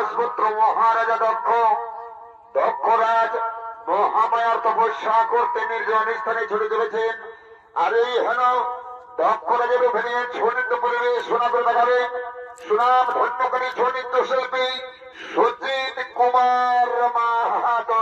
রাজপুত্র মহারাজা দক্ষ। দক্ষরাজ মহামায়ার তপস্যা করতে নির্জন স্থানে ছুটে চলেছেন। আর এই হেন দক্ষরাজের অভিনয়ে ছৌ নৃত্য পরিবেশ শোনা করে দেখাবে সুনাম ধন্যকারী ছৌ নৃত্য শিল্পী সুজিত কুমার মাহাতো।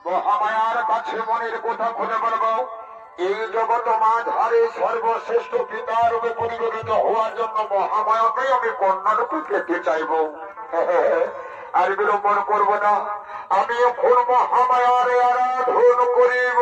মহামায়ার কাছে মনের কথা খুলে বলবো, এই জগৎ মাঝারে সর্বশ্রেষ্ঠ পিতা রূপে পরিগণিত হওয়ার জন্য মহামায়াকেই আমি কন্যারূপে পেতে চাইব। আর বিলম্বন করব না, আমি এখন মহামায়ার আরাধন করিব।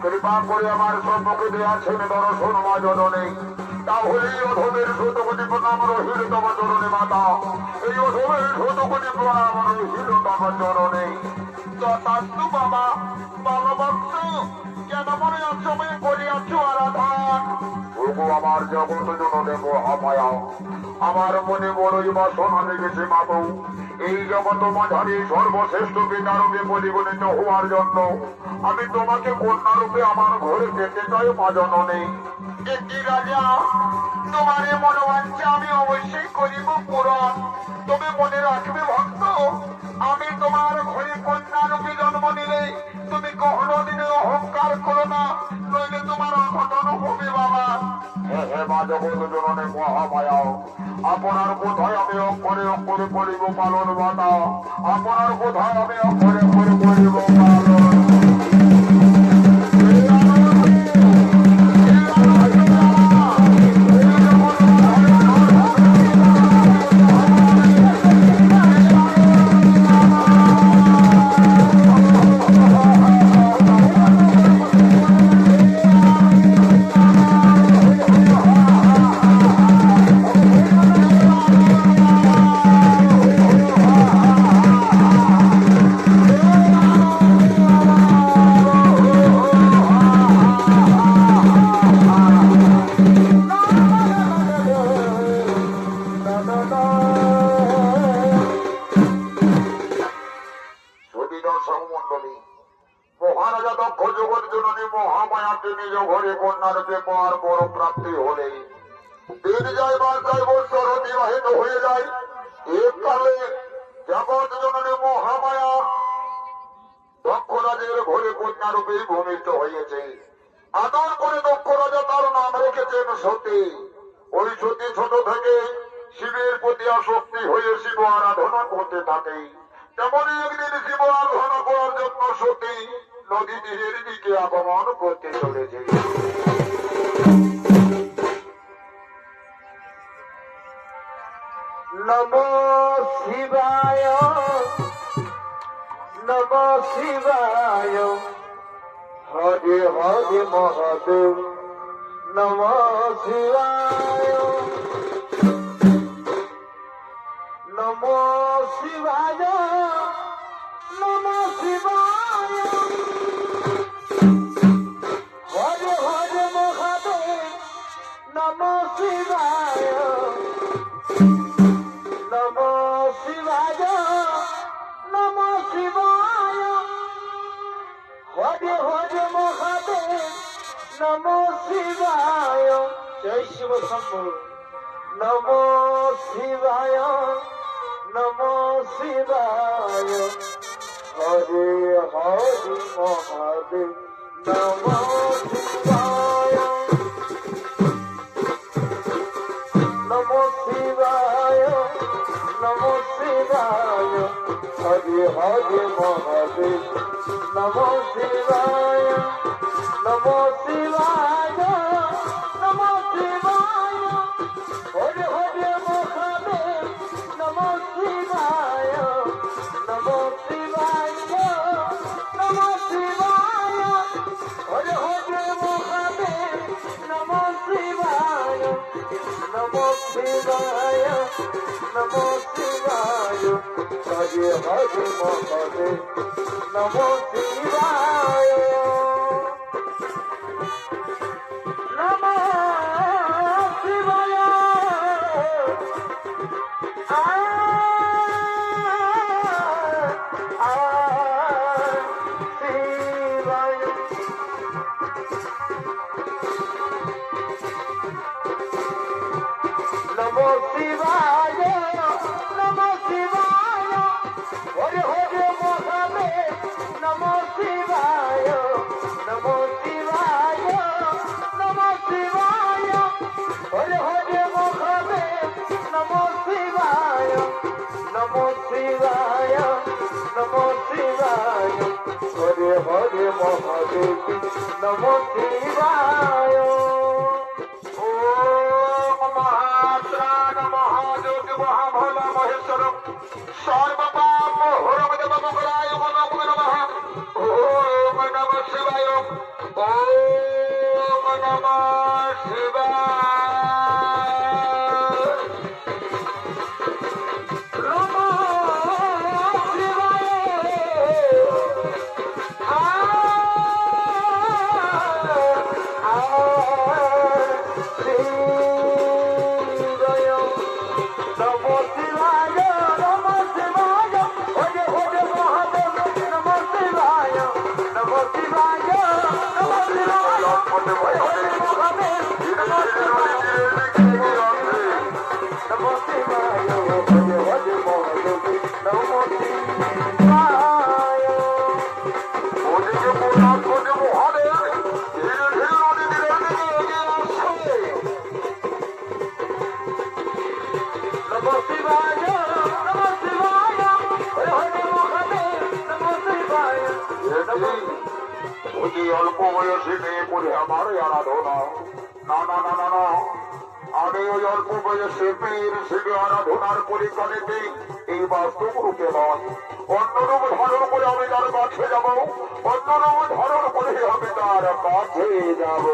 কৃপা করে আমার সম্মুখে দিয়াছেন দর্শন মা জননী, তাহলে এই অধমের শতকোটি প্রণাম রহিল তব জননী মাতা, এই অধমের শতকোটি প্রণাম রহিল তব জননী। তথাস্তু বাবা, বালভক্ত কেন মনে অসময়ে করিয়াছ আরাধন? প্রভু আমার জগৎ জননী মহামায়া, আমার মনে বড়ই বাসনা লেগেছে মাতু, এই জগৎ মাঝারি সর্বশ্রেষ্ঠ পিতারূপে পরিগণিত হওয়ার জন্য আমি তোমাকে কন্যারূপে আমার ঘরে পেতে চাই মা জননী। একটি রাজা, তোমার এ মনোবাঞ্ছা আমি অবশ্যই করিব পূরণ। তুমি মনে রাখবে ভক্ত, আমি তোমার ঘরে কন্যারূপে জন্ম নিলে তুমি কখনো দিনে অহংকার করো না, নইলে তোমার অঘটন হবে বাবা। হে হে মা জগৎ জননী মহামায়া, আপনার কোথায় আমি অক্ষরে অক্ষরে করিব পালন মাতা, আপনার কোথায় আমি অক্ষরে অক্ষরে করিব পালন। মহারাজা দক্ষ জগৎ জননী মহামায়াকে নিজ ঘরে কন্যারূপে পাওয়ার বড় প্রাপ্তি হলে দিন যায় মাস যায় বৎসর অতিবাহিত হয়ে যায়। এককালে জগৎ জননী মহামায়া দক্ষ রাজের ঘরে কন্যারূপে ভূমিষ্ঠ হয়েছে। আদর করে দক্ষ রাজা তার নাম রেখেছেন সতী। ওই সতী ছোট থেকে শিবের প্রতি আসক্তি হয়ে শিব আরাধনা করতে থাকে। তেমনি একদিন শিব আরাধনা করার জন্য সতী নদী তীরের দিকে আগমন করতে চলেছে। নমো শিবায়, নমো শিবায়, হরে হরে মহাদেব, নমো শিবায়, নমো শিবায়, নমো শিবায়, হরে হরে মহাদেব, নমো শিবায়, নমো শিবায়, নমো শিবায়, হরে হরে মহাদেব, নমো শিবায়। জয় শিব শম্ভু। নমো শিবায়, নমো শিবায়, হরে হরে মহাদেব, নমো শিবায়, নমো শিবায়, নমো শিবায়, হরে হরে মহাদেব, নমো শিবায়, নমো শিবায়, নমো শিবায়, হরে হরে মহাদেব, নমো শিবায়, নমো শিবায়, নমো শিবায়, হরে হরে মহাদেব, নমো শিবায়, নমো শিবায়, নমো শিবায়, হরে হরে মহাদেব, নমো শিবায়, নমো শিবায় হরে হরে মহাদেব নমো শিবায় নমো শিবায় নমো শিবায় হরে হরে মহাদেব নমো শিবায় ওম মহাত্রাণ মহাযোগ মহাভোলা মহেশ্বর সর্বপাপ হরম দেব মঙ্গলায় নমঃ নমঃ ওম নমঃ শিবায় ওম নমঃ শিবায় নমো ওদিকে পুরাতন মহাদেব ধীরে ধীরে নদী তীরের দিকে এগিয়ে আসছে। অতি অল্প বয়সী মেয়ে বলে আমার আরাধনা না না না না না আমি ওই অল্প বয়সে মেয়ের শিবে আরাধনার পরিকালেতে এই বাস্তব রূপে নয় অন্য রূপ ধারণ করে আমি তার কাছে যাব অন্য রূপ ধারণ করে আমি তার কাছে যাব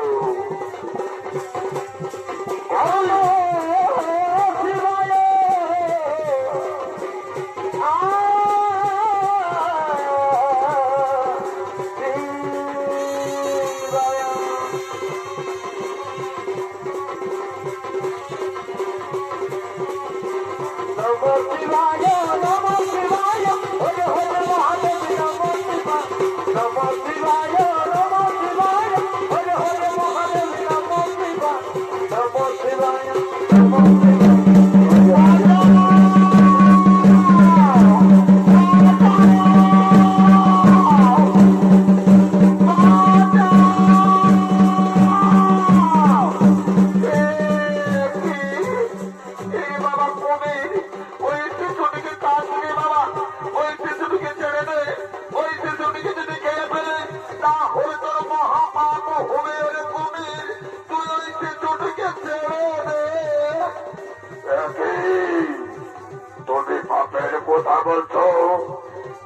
তুমি পাপের কথা বলছো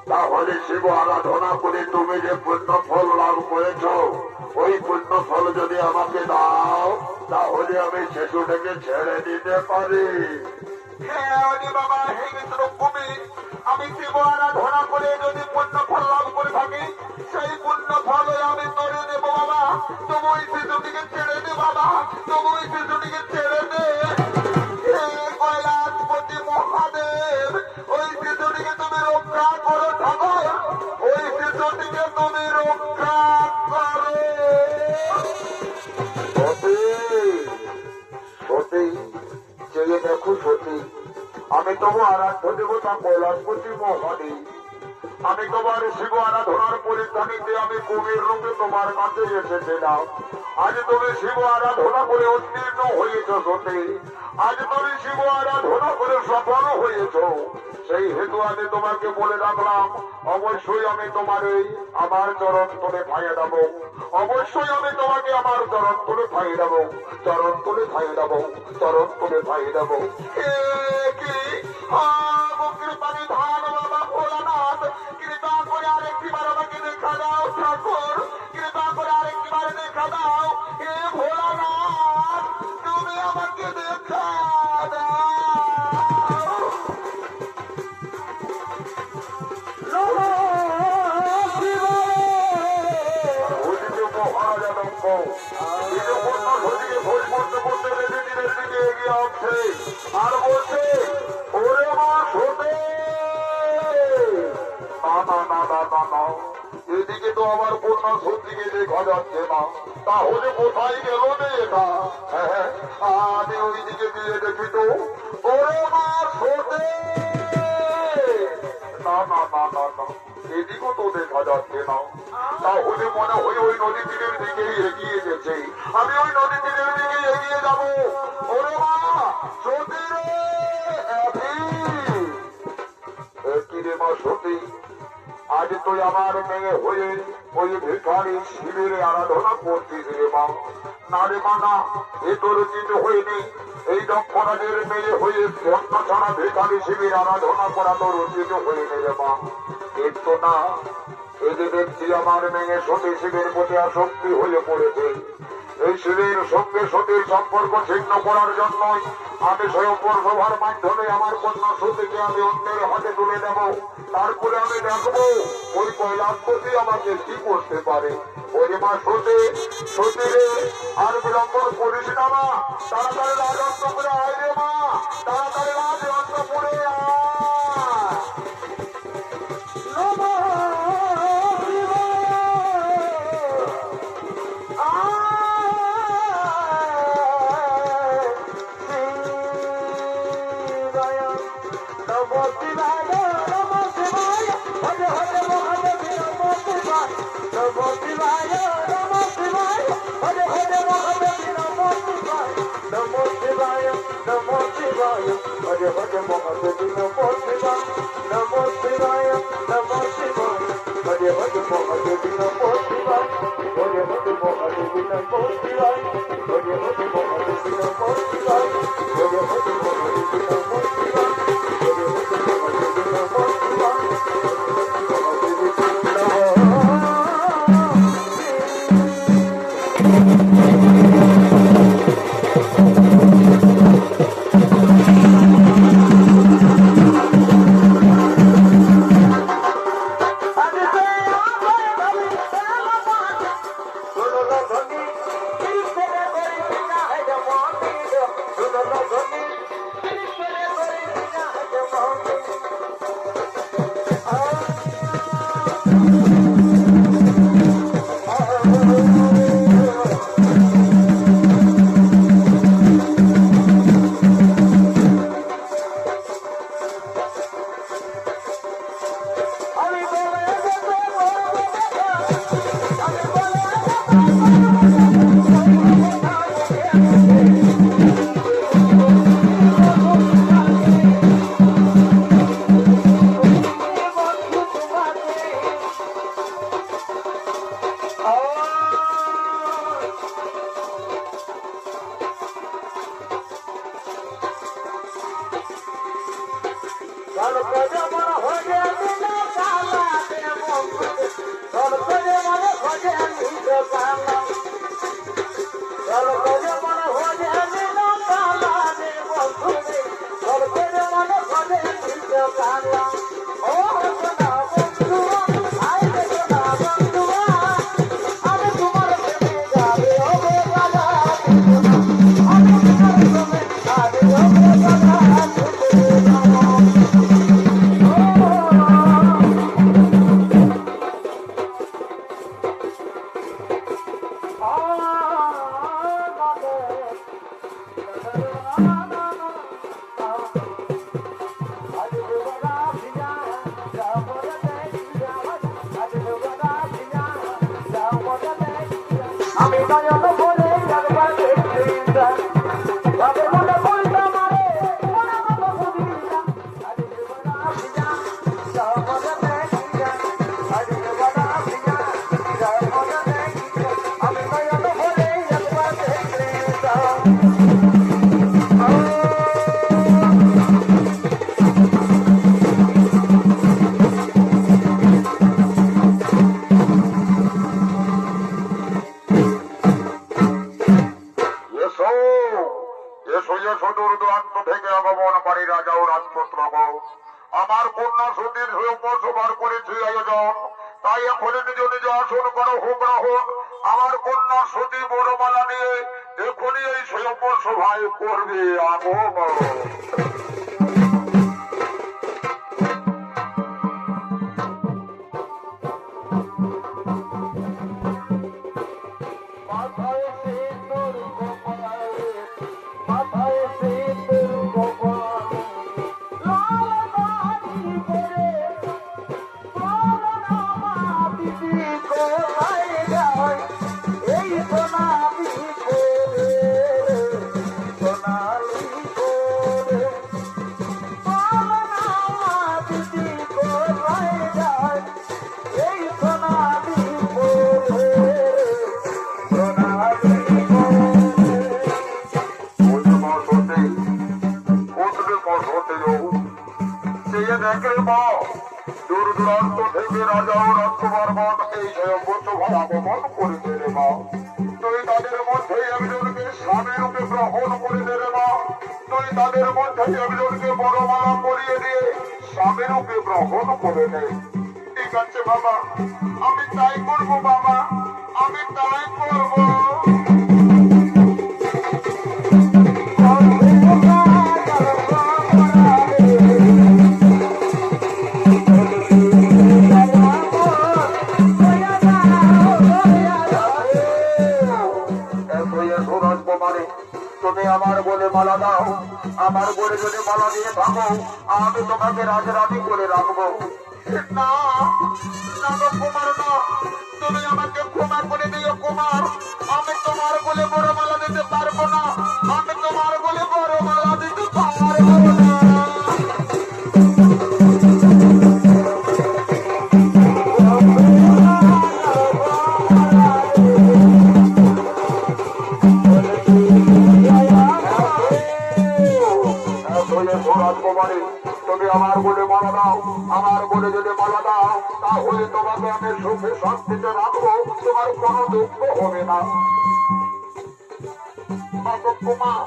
তাহলে শিব আরাধনা করে তুমি যে পুণ্য ফল লাভ করেছ ওই পুণ্য ফল যদি আমাকে দাও তাহলে আমি শিশুটাকে ছেড়ে দিতে পারি বাবা হে মিত্র কুমির আমি শিব আরাধনা করে যদি পুণ্য ফল লাভ করে থাকি সেই পুণ্য ফলে আমি তোরে দেব বাবা তুমি ওই শিশুটিকে ছেড়ে দে বাবা তুমি ওই শিশুটিকে ছেড়ে দে কৈলাসপতি মহাদেব ওই শিশুটিকে তুমি রক্ষা করো ঠাকুর ওই শিশুটিকে তুমি রক্ষা করো সতী চেয়ে দেখো সতী আমি তোমার আরাধ্য দেবতা কৈলাসপতি মহাদেব আমি তোমার শিব আরাধনার পরিধানিতে আমি কুমির রূপে তোমার কাছে এসেছিলাম আজ তুমি শিব আরাধনা করে উত্তীর্ণ হয়েছ সতী আজ তুমি শিব আরাধনা করে সফল হয়েছ সেই হেতু আমি তোমাকে বলে রাখলাম অবশ্যই আমি তোমার এই আমার চরণ তুলে খাইয়ে দেব অবশ্যই আমি তোমাকে আমার চরণ তুলে খাইয়ে দেব চরণ তুলে খাইয়ে দেব চরণ তুলে খাইয়ে দেব কৃপানি ধান বাবা ভোলানাথ কৃপা করে আরেকটি বার আমাকে দেখা দাও ঠাকুর কৃপা করে আরেকটি বার দেখা দাও হে ভোলানাথ তুমি আমাকে দেখা দাও আর বলছে ওরে মা শোনে না এদিকে তো আমার কন্যা সত্যিকে দেখা যাচ্ছে না তাহলে কোথায় গেল রে এটা আমি ওইদিকে দিয়ে দেখি তো ওরে মা শোনে না এদিকে কিন্তু তো দেখা যাচ্ছে না। তাহলে মনে হয় ওই নদী তীরের দিকে এগিয়ে গেছে। আমি ওই নদী তীরের দিকে এগিয়ে যাব। ওরে মা সতী রে, কি রে মা সতী, আজ তুই আমার মেয়ে হয়ে ওই ভিখারি শিবের আরাধনা করছিস রে মা। না রে মা না, এ তোর উচিত হয়নি। এই দক্ষরাজের মেয়ে হয়ে জন্ম ছাড়া ভিখারি শিবের আরাধনা করা তোর উচিত হয়নি রে মা। কিন্তু না, এই যে দেখছি আমার মেয়ে সতী শিবের প্রতি আসক্তি হয়ে পড়েছে। এই শিবের সঙ্গে সতীর সম্পর্ক ছিন্ন করার জন্যই আমি স্বয়ংবর সভার মাধ্যমে আমার কন্যা সতীকে আমি অন্যের হাতে তুলে দেব। তারপরে আমি দেখবো ওই কৈলাসপতি আমাকে কি করতে পারে। ওই মা সতী, সতী রে, আর বিলম্ব করিস না মা, তাড়াতাড়ি রাজ অন্তপুরে আয় রে মা, তাড়াতাড়ি রাজ অন্তপুরে আয়। Hare Hare Mahadev Namo Shivaya, Namo Shivaya, Namo Shivaya, Hare Hare Mahadev Namo Shivaya, Hare Hare Mahadev Namo Shivaya, Hare Hare Mahadev Namo Shivaya, Hare Hare Mahadev Namo Shivaya, Hare Hare Mahadev Namo Shivaya, আমার কন্যা সতীর সভার করেছি আয়োজন, তাই এখন নিজ নিজ আসন করো হোক না হোক। আমার কন্যা সতী বড়মালা নিয়ে এখনই এই স্বয়ম্বর সভায় করবে আগমন। Oh দূর দূরান্ত থেকে রাজা ও রাজকুমারগণ এই স্বয়ম্ভূসভায় আগমন করিতে রে মা। তুই তাদের মধ্যে একজনকে স্বামী রূপে গ্রহণ করিতে রে মা। তুই তাদের মধ্যে একজনকে বড়মালা পরিয়ে দিয়ে স্বামী রূপে গ্রহণ করে নে। ঠিক আছে বাবা, আমি তাই করবো বাবা, আমি তাই করবো। তুমি আমার বলে মালা দাও, আমার বলে যদি মালা দিয়ে থাকো আমি তোমাকে রাজরানী করে রাখবো। না না গো কুমার না, তুমি আমাকে ক্ষমা করে দিও কুমার, আমি তোমার বলে বড় মালা দিতে পারবো না, আমি তোমার বলে বড় মালা দিতে পারবো না। রাজকুমারী, তুমি আমার বলে মালা দাও, আমার বলে যদি মালা দাও তাহলে তোমাকে আমি সুখে শান্তিতে রাখবো, তোমার কোনো দুঃখ হবে না। কুমার,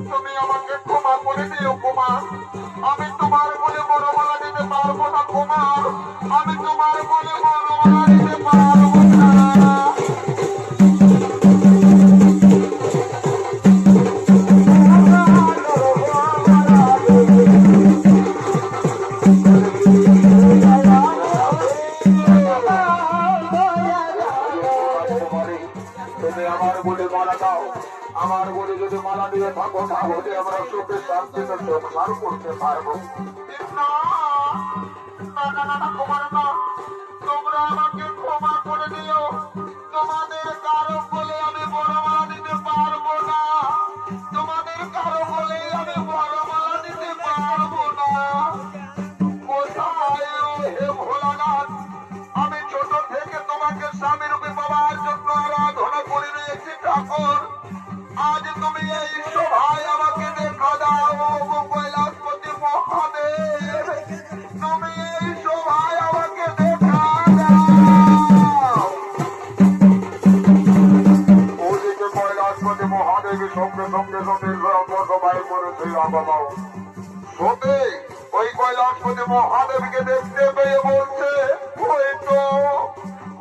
তুমি আমাকে ক্ষমা করে দিও কুমার, আমি তোমার বলে বড় মালা দিতে পারবো না কুমার, আমি তোমার বলে বড় মালা দিতে পারবো না। আমার বলে যদি মালা দিয়ে থাকো তাহলে আমরা সুখে শান্তিতে সংসার করতে পারবো। না না না না কুমার না, তোমরা আমাকে ক্ষমা করে দিও, তোমাদের কারো বলে আমি বড় মালা দিতে পারবো না, তোমাদের কারো বলে আমি বড় মালা দিতে পারবো না। কোথায় হে ভোলানাথ, আমি ছোট থেকে তোমাকে স্বামী রূপে পাওয়ার জন্য আরাধনা করে রয়েছি ঠাকুর, আজ তুমি এই সভায় আমাকে দেখা দাও কৈলাসপতি মহাদেব, তুমি এই সভায় আমাকে দেখা দাও। ওদিকে কৈলাসপতি মহাদেব সঙ্গে সঙ্গে সঙ্গে সবাই করেছে বাবা সতে ওই কৈলাসপতি মহাদেবকে দেখতে পেয়ে বলছে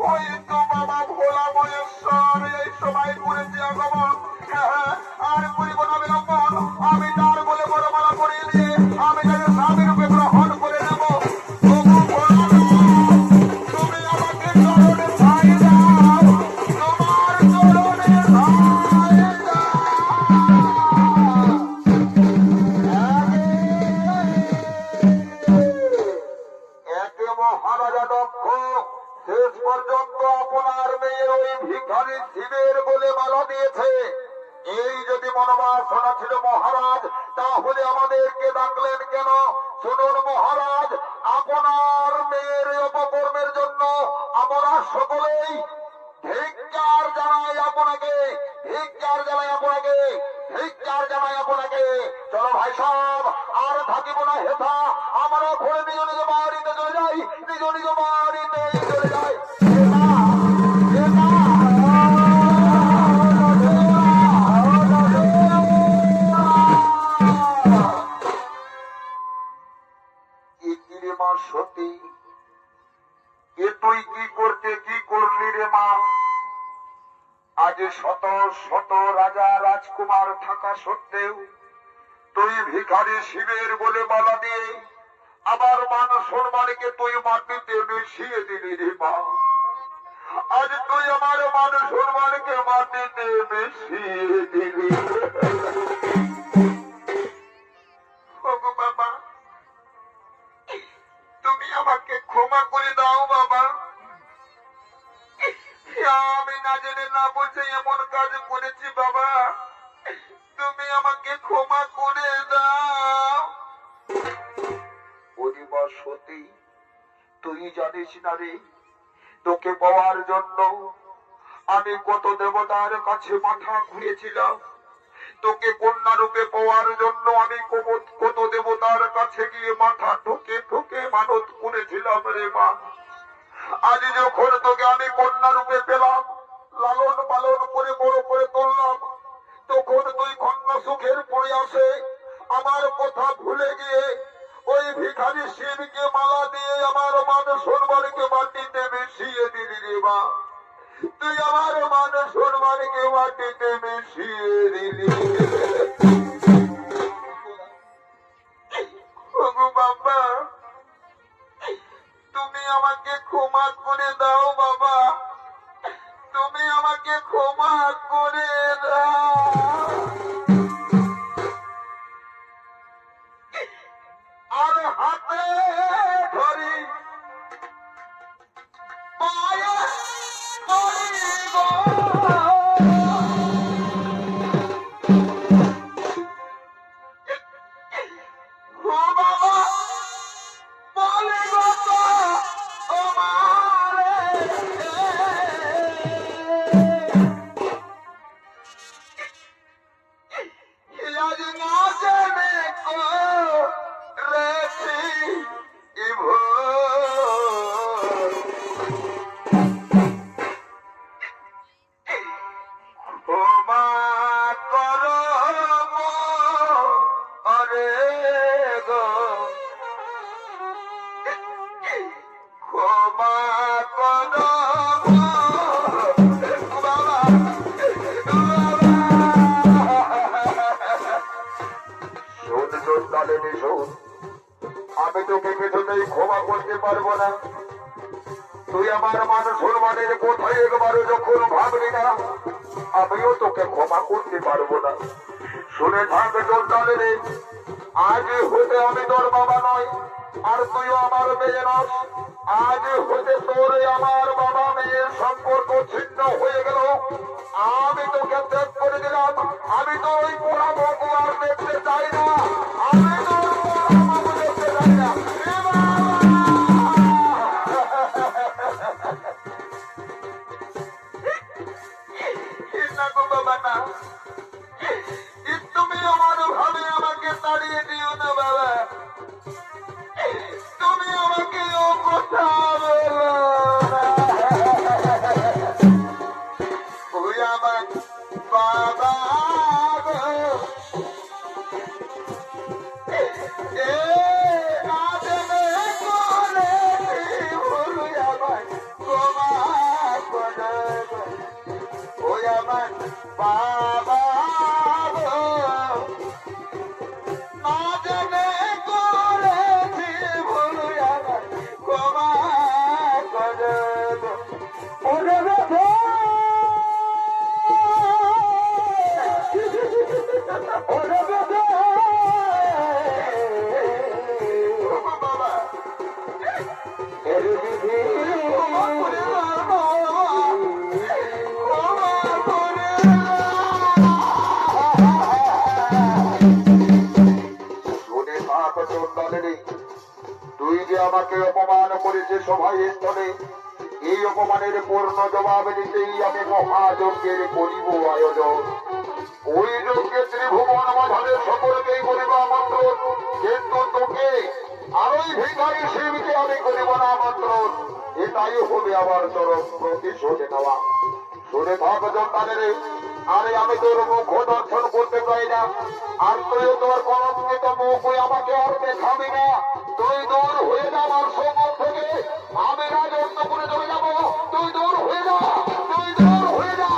হয়তো বাবা ভোলা মহেশ্বর এই সবাই করেছে আগমন, আর করিব না বিলম্বন, আমি তার বলে বড় মালা করিয়ে দিয়ে আমি তাকে স্বামী রূপে গ্রহণ করে নেব। তুমি আমাকে চরণে ঠাঁই দাও, তোমার চরণে ঠাঁই দাও। একে মহারাজা দক্ষ শেষ পর্যন্ত আপনার মেয়ের ওই ভিখারি শিবের বলে মালা দিয়েছে। এই যদি মনোবাসনা ছিল মহারাজ তাহলে আমাদেরকে ডাকলেন কেন? শুনুন মহারাজ, আপনার মেয়ের অপকর্মের জন্য আমরা সকলেই ধিক্কার জানাই আপনাকে, ধিক্কার জানাই আপনাকে, ধিক্কার জানাই আপনাকে। চলো ভাই সাহেব, আর থাকিব না হেথা, আমরা ঘরে নিজ নিজ বাড়িতে চলে যাই, নিজ নিজ বাড়িতে চলে যাই। সত্যি এ তুই কি করতে কি করলি রে মা? আজ শত শত রাজা রাজকুমার থাকা সত্ত্বেও তুই ভিখারি শিবের বলে মালা দিয়ে আবার মান সম্মানকে তুই মাটিতে মিশিয়ে দিলি রে মা। আজ তুই আমার মান সম্মানকে মাটিতে মিশিয়ে দিলি। বাবা, তুমি আমাকে ক্ষমা করে দাও বাবা, আমি না জেনে না বুঝে এমন কাজ করেছি বাবা, তুমি আমাকে ক্ষমা করে দাও। পরিবার সত্যি তুই জানিস না রে, তোকে পাওয়ার জন্য আমি কত দেবতার কাছে মাথা ঘুরেছিলাম, তোকে কন্যা রূপে পাওয়ার জন্য আমি কত দেবতার কাছে গিয়ে মাথা ঠুকে ঠুকে মানত করেছিলাম রে মা। আজ যখন তোকে আমি কন্যা রূপে পেলাম, লালন পালন করে বড় করে তুললাম, তখন তুই কন্যা সুখের পড়ে আসে আমার কথা ভুলে গিয়ে ওই ভিখারি শিবকে মালা দিয়ে আমার মান সম্মানকে মাটিতে মিশিয়ে দিলি রে মা। তুই আমার মান সম্মানকে মাটিতে মিশিয়ে দিলি। ওগো বাবা, তুমি আমাকে ক্ষমা করে দাও বাবা, তুমি আমাকে ক্ষমা করে দাও। আর হাতে ধরি পায়ে ধরি গো, ও বাবা বলে গো তো ও মারে, আজ না জেনে করেছি এ ভুল। ক্ষমা করো আরে গো, ক্ষমা করো বাবা, শোন শোন তালেনি শোন, আমি তোকে কিছুতেই ক্ষমা করতে পারবো না। তুই আমার মান সম্মানের কোথায় একবারও যখন ভাবলি না, আমিও তোকে ক্ষমা করতে পারবো না। শুনে থাক জোরদারে রে, আজ হতে আমি তোর বাবা নয়, আর তুইও আমার মেয়ে নস। আজ হতে তোর আমার বাবা মেয়ের সম্পর্ক ছিন্ন হয়ে গেল। আমি তোকে ত্যাগ করে দিলাম। আমি তো ওই পোড়া বাবু আর দেখতে চাই না, আমি তো ওই পোড়া বাবু দেখতে চাই না। এ বাবা! না গো বাবা না, তুমি আমার ভাবে আমাকে তাড়িয়ে দিও না বাবা, তুমি আমাকে ও কথা বলো না। ওই আমার বাবা গো, এ না জেনে করেছি ভুল, আমার ক্ষমা করে গো। ওই আমার বাবা গো, না জেনে করেছি ভুল, আমার ক্ষমা করে গো। ওরে বাবা, ওরে বাবা, ও বাবা, এর বিধি ক্ষমা করে দাও, ক্ষমা করে দাও। শুনে থাক চন্দ্রানী, তুই যে আমাকে অপমান করেছে সভায় স্থলে, এই অপমানের পূর্ণ জবাব দিতেই আমি মহাযজ্ঞের করিব আয়োজন। ওই যজ্ঞে ত্রিভুবন মাঝারের সকলকেই করিব আমন্ত্রণ, কিন্তু তোকে আর ওই ভিখারি শিবকে আমি করিব না আমন্ত্রণ। এটাই হবে আমার চরম প্রতিশোধ নেওয়া। শুনে থাক জন্তাদের, আরে আমি তোর মুখ দর্শন করতে চাই না, আর তুই তোর কলঙ্কিত মুখ আমাকে আর দেখাবি না। তুই দূর হয়ে যা আমার সম্মুখ থেকে, আমি রাজত্ব করে চলে যাবো। তুই দূর হয়ে যা, তুই দূর হয়ে যা,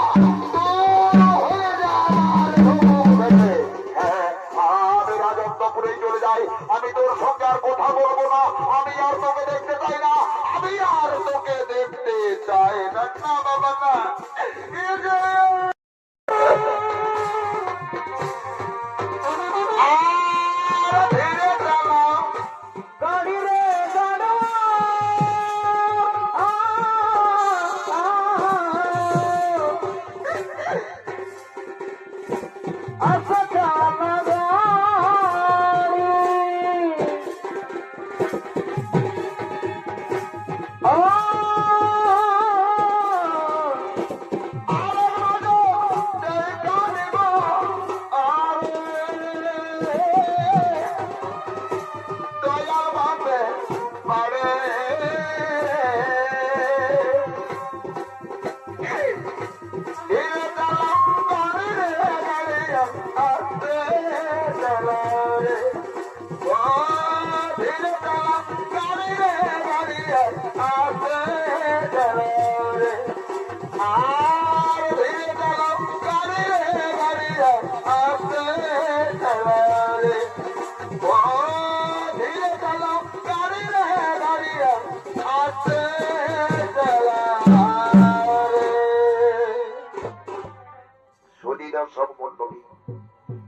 দূর হয়ে যা আমার সম্মুখ থেকে। হ্যাঁ, আমি রাজত্বপুরেই চলে যাই। আমি তোর সঙ্গে আর কথা বলবো না, আমি আর তোকে দেখতে চাই না, আমি আর তোকে দেখতে চাই না। না বাবা না, এ যে আর ধীরে চালাও গাড়ি রে গাড়ো। আচ্ছা চালা গাড়ি, আরে রাজো দেখা দেব আস্তে চালা রে ও ধীরে চালা গাড়ি রে গাড়ি রে আস্তে চালা রে আর ধীরে চালা গাড়ি রে গাড়ি রে আস্তে চালা রে ও ধীরে চালা গাড়ি রে গাড়ি রে আস্তে চালা রে। সতীরা সব মণ্ডলী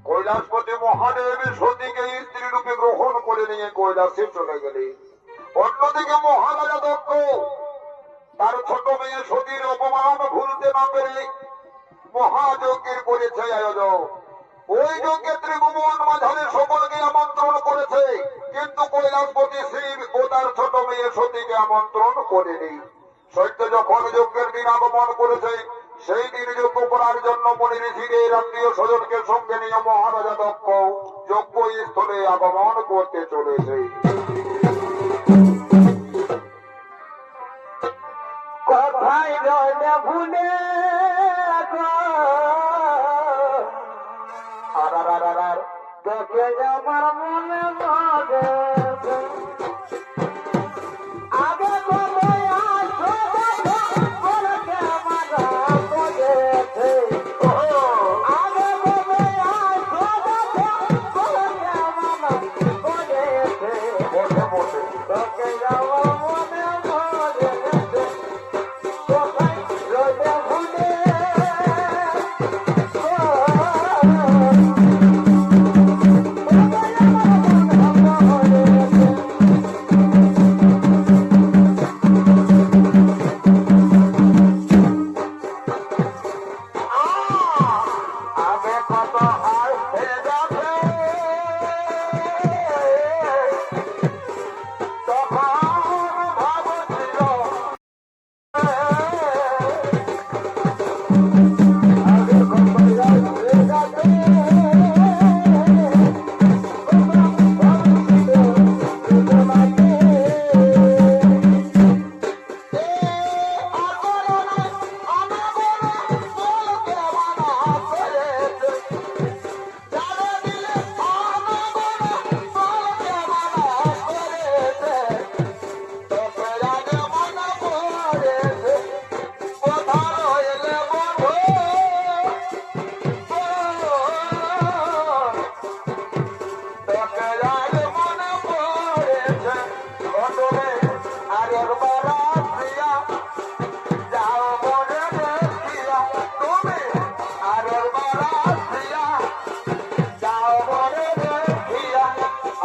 কৈলাসপতি মহাদেব সতীকে স্ত্রী রূপে গ্রহণ করে নিয়ে কৈলাসে চলে গেলে, অন্যদিকে মহারাজা দক্ষ তার ছোট মেয়ে সতীর অপমান ভুলতে না পেরে মহাযজ্ঞের করেছে আয়োজন। ওই যজ্ঞে ত্রিভুবন মাঝারে সকলকে আমন্ত্রণ করেছে, কিন্তু কৈলাসপতি শিব ও তার ছোট মেয়ে সতীকে আমন্ত্রণ করেনি। সত্য যখন যজ্ঞের দিন আগমন করেছে, সেই দিন যজ্ঞ করার জন্য মনি ঋষিদের আত্মীয় স্বজনকে সঙ্গে নিয়ে মহারাজা দক্ষ যজ্ঞ স্থলে আগমন করতে চলেছে। কোথায় রইলে ভুলে দেখে আমার মনে লাগে আগে কবে আসো বলকে মারা বলেছে আগে কবে আসো বলকে মারা বলেছে বসে বসে দেখে আমার মনে লাগে কোথায় রইলে ভুলে আগে কত আসতে যাবে তখন ভাবছিল আগে কবে আসবে যাবে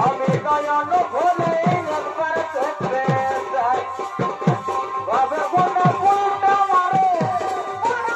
আমি নয়ন ভোলে একবার দেখতে চাই বাবে বলে বলতে মারে আরে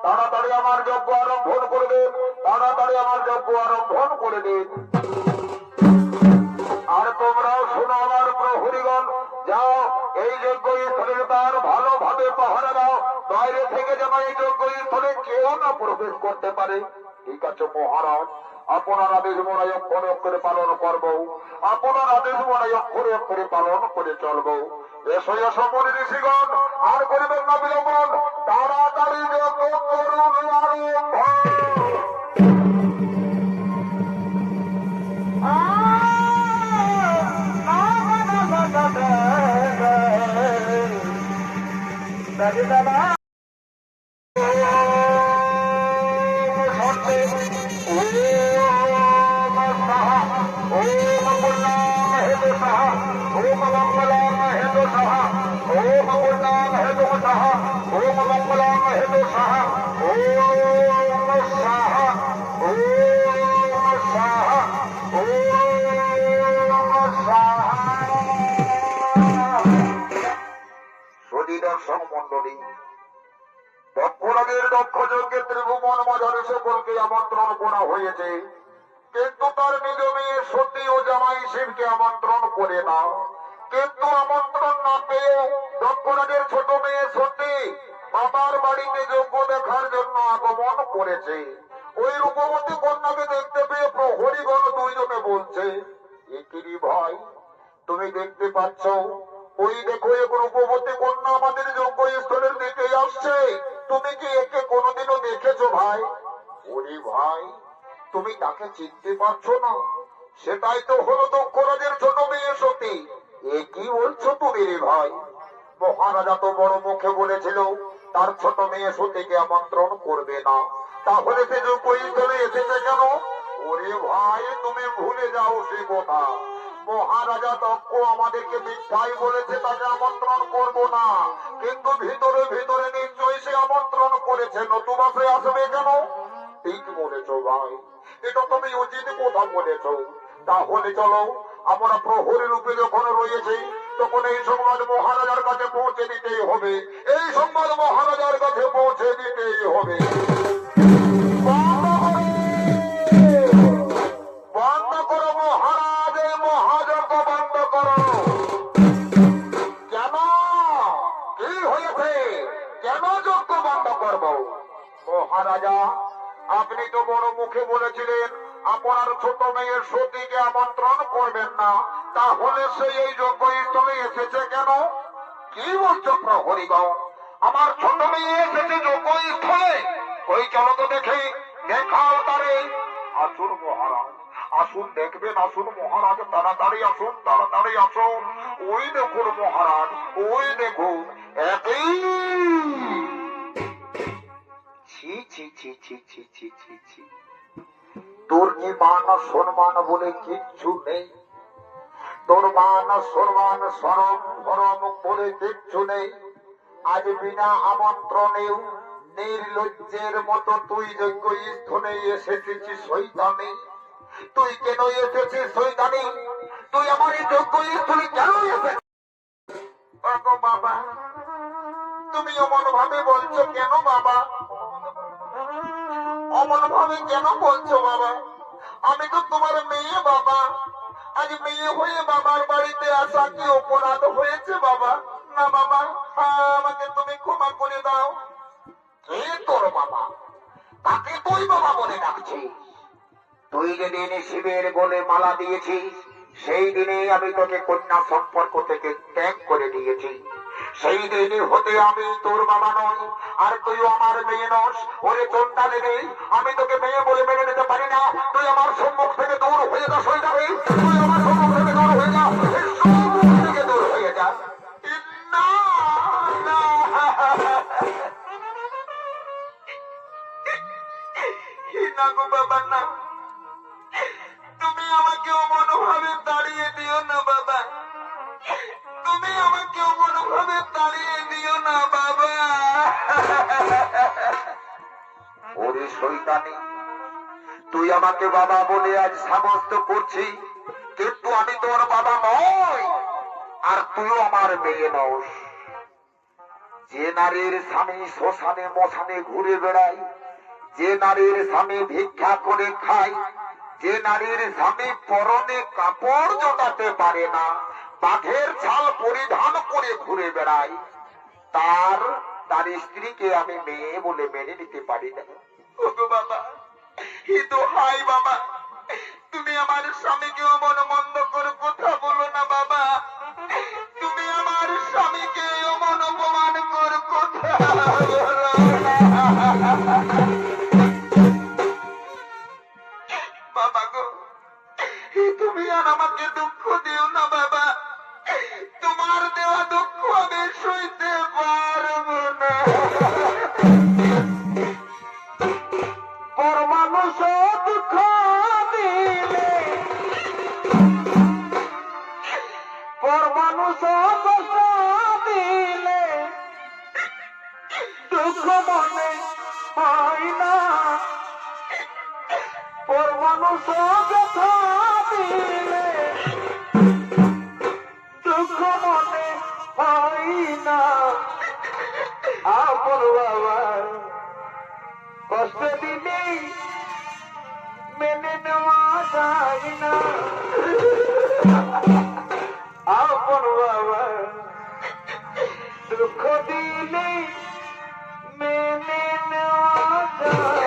তাড়াতাড়ি আমার যজ্ঞ আরম্ভ করে দিন, তাড়াতাড়ি আমার যজ্ঞ আরম্ভ করে দিন। আর তোমরাও শোনো আমার প্রহরীগণ, যাও এই যজ্ঞ স্থলের তার ভালোভাবে পাহারা দাও, বাইরে থেকে যেন এই যজ্ঞ স্থলে কেউ না প্রবেশ করতে পারে। ঠিক আছে মহারাজ, আপনার আদেশ মোড়াই অক্ষরে অক্ষরে পালন করবো, আপনার আদেশ মোড়াই অক্ষরে অক্ষরে পালন করে চলবো। এসো এসো মনি ঋষিগণ, আর করিবেন না বিলম্বন, তাড়াতাড়ি যজ্ঞ করুন আরম্ভ। Ah! রাজদানা দর্শক মন্ডলী, দক্ষরাজের দক্ষ যজ্ঞে ত্রিভুবন মাঝারে সকলকে আমন্ত্রণ করা হয়েছে, কিন্তু তার নিজ মেয়ে সতী ও জামাই শিবকে আমন্ত্রণ করে না। কিন্তু আমন্ত্রণ না পেয়েও দক্ষরাজের ছোট মেয়ে সতী বাবার বাড়িতে যজ্ঞ দেখার জন্য আগমন করেছে। ওই রূপবতী কন্যাকে দেখতে পেয়ে প্রহরীগণ দুইজনে বলছে, একিরি ভাই, তুমি দেখতে পাচ্ছ, ওই দেখো এক রূপবতী কন্যা আমাদের যজ্ঞ স্থলের দিকে আসছে। তুমি কি একে কোনোদিনও দেখেছো ভাই? ওরে ভাই, তুমি তাকে চিনতে পারছো না? সেটাই তো হলো দক্ষরাজের ছোট মেয়ে সতী। এ কি বলছো তুমি রে ভাই? মহারাজা তো বড় মুখে বলেছিল তার ছোট মেয়ে সতীকে আমন্ত্রণ করবে না, তাহলে সে যজ্ঞ স্থলে এসেছে কেন? ওরে ভাই, তুমি ভুলে যাও সে কথা। মহারাজা দক্ষ আমাদেরকে মিথ্যাই বলেছে তাকে আমন্ত্রণ করব না, কিন্তু ভিতরে ভিতরে নিশ্চয়ই সে আমন্ত্রণ করেছে, নতুবা সে আসবে কেন? ঠিক বলেছ ভাই, এটা তুমি উচিত কথা বলেছ। তাহলে চলো, আমরা প্রহরী রূপে যখন রয়েছি তখন এই সংবাদ মহারাজার কাছে পৌঁছে দিতেই হবে, এই সংবাদ মহারাজার কাছে পৌঁছে দিতেই হবে। বন্ধ করো মহারাজ, এই মহাযজ্ঞ বন্ধ করো। কেন? কি হয়েছে? কেন যজ্ঞ বন্ধ করব? মহারাজা, আপনি তো বড় মুখে বলেছিলেন আপনার ছোট মেয়ের সতীকে আমন্ত্রণ করবেন না, তাহলে সে এই যজ্ঞ স্থলে এসেছে কেন? কি বলছো প্রহরীগণ? আমার ছোট মেয়ে এসেছে যজ্ঞ স্থলে? ওই চলো তো দেখি, দেখাও তারে। আসুন মহারাজ, আসুন, দেখবেন, আসুন মহারাজ, তাড়াতাড়ি আসুন, তাড়াতাড়ি আসুন। ওই দেখুন মহারাজ, ওই দেখুন। একই ছি ছি ছি ছি ছি ছি ছি ছি, তোর কি মান সম্মান বলে কিচ্ছু নেই? তোর মান সম্মান সরম ধরম বলে কিচ্ছু নেই? আজ বিনা আমন্ত্রণেও নির্লজ্জের মতো তুই যজ্ঞ স্থলে এসেছিস শয়তানি। তুই কেন এসেছিস শয়তানি? তুই আমার এই যজ্ঞ স্থলে কেন এসেছিস? বাবা, তুমি অমন ভাবে বলছো কেন বাবা? অমন ভাবে কেন বলছো বাবা? আমি তো তোমার মেয়ে বাবা। আজ মেয়ে হয়ে বাবার বাড়িতে আসা কি অপরাধ হয়েছে বাবা? না বাবা, আমাকে তুমি ক্ষমা করে দাও। কে তোর বাবা? তাকে তুই বাবা বলে ডাকছিস? তুই যেদিন শিবের বলে মালা দিয়েছিস সেই দিনে আমি তোকে কন্যা সম্পর্ক থেকে ত্যাগ করে দিয়েছি। সেই দিনই হতে আমি তোর বাবা নই, আর তুইও আমার মেয়ে নস। ওরে চন্ডালে নেই, আমি তোকে মেয়ে বলে মেনে নিতে পারি না। তুই আমার সম্মুখ থেকে দূর হয়ে যা শয়তানি, তুই আমার সম্মুখ থেকে দূর হয়ে যা, এই সম্মুখ থেকে দূর হয়ে যা। না, না, না গো বাবা, না, তুমি আমাকে অমন ভাবে তাড়িয়ে দিও না বাবা। তুমি আমাকে অমন ভাবে তাড়িয়ে দিও না বাবা। ওরে শয়তানি, তুই আমাকে বাবা বলে আজ সাব্যস্ত করছি, কিন্তু আমি তোর বাবা নই, আর তুইও আমার মেয়ে নস। যে নারীর স্বামী শ্মশানে মশানে ঘুরে বেড়ায়, যে নারীর স্বামী ভিক্ষা করে খায়, যে নারীর স্বামী পরনে কাপড় জোটাতে পারে না, বাঘের ছাল পরিধান করে ঘুরে বেড়ায়, তার স্ত্রীকে আমি মেয়ে বলে মেনে নিতে পারি না। ওগো বাবা, কিন্তু হাই বাবা, তুমি আমার স্বামীকে অমন মন্দ করে কথা বলো না বাবা। তুমি আমার স্বামীকে অমন অপমান করে কথা বলো না বাবা গো। তুমি আর আমাকে দুঃখ দিও না বাবা, তোমার দেওয়া দুঃখ আমি সইতে পারবো না। পর মানুষ কষ্ট দিলে দুঃখ মনে হয় না, পর মানুষ ব্যথা দিলে দুঃখ মনে হয় না। আপন বাবা কষ্ট দিলে মেনে নেওয়া যায় না, আপন বাবা দুঃখ দিলে মেনে নেওয়া যায়